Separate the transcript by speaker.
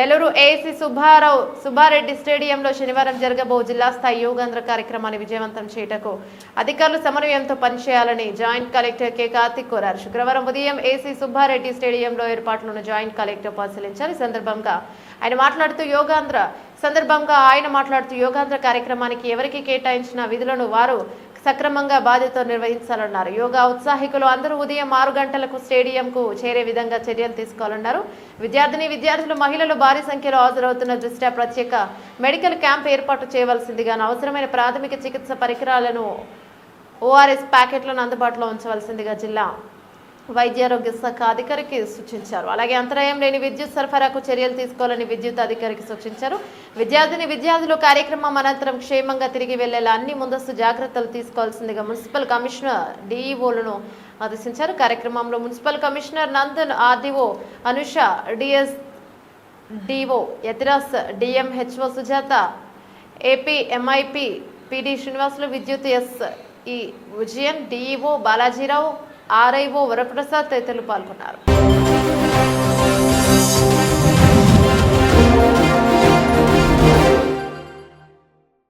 Speaker 1: Nellore AC Subbareddy స్టేడియంలో శనివారం జరగబో జిల్లా స్థాయి యోగాంధ్ర కార్యక్రమాన్ని విజయవంతం చేయటకు అధికారులు సమన్వయంతో పనిచేయాలని జాయింట్ కలెక్టర్ కె కార్తిక్ కోరారు. శుక్రవారం ఉదయం ఏసీ సుబ్బారెడ్డి స్టేడియంలో ఏర్పాట్లను జాయింట్ కలెక్టర్ పరిశీలించారు. ఈ సందర్భంగా ఆయన మాట్లాడుతూ యోగాంధ్ర కార్యక్రమానికి ఎవరికి కేటాయించిన విధులను వారు సక్రమంగా బాధ్యతతో నిర్వహించాలన్నారు. యోగా ఉత్సాహికులు అందరూ ఉదయం 6 గంటలకు స్టేడియంకు చేరే విధంగా చర్యలు తీసుకోవాలన్నారు. విద్యార్థులు మహిళలు భారీ సంఖ్యలో హాజరవుతున్న దృష్ట్యా ప్రత్యేక మెడికల్ క్యాంప్ ఏర్పాటు చేయవలసిందిగాను అవసరమైన ప్రాథమిక చికిత్స పరికరాలను ఓఆర్ఎస్ ప్యాకెట్లను అందుబాటులో ఉంచవలసిందిగా జిల్లా వైద్యారోగ్య శాఖ అధికారికి సూచించారు. అలాగే అంతరాయం లేని విద్యుత్ సరఫరాకు చర్యలు తీసుకోవాలని విద్యుత్ అధికారికి సూచించారు. విద్యార్థులు కార్యక్రమం అనంతరం క్షేమంగా తిరిగి వెళ్లేలా అన్ని ముందస్తు జాగ్రత్తలు తీసుకోవాల్సిందిగా మున్సిపల్ కమిషనర్ డిఈఓలను ఆదేశించారు. కార్యక్రమంలో municipal commissioner Nandan, RDO Anusha, DSDO యతిరాస్, DMHO Sujatha, AP MIP PD Srinivasulu, విద్యుత్ SE Vijayan, DEO Balajirao, RIO Varaprasad తదితరులు పాల్గొన్నారు.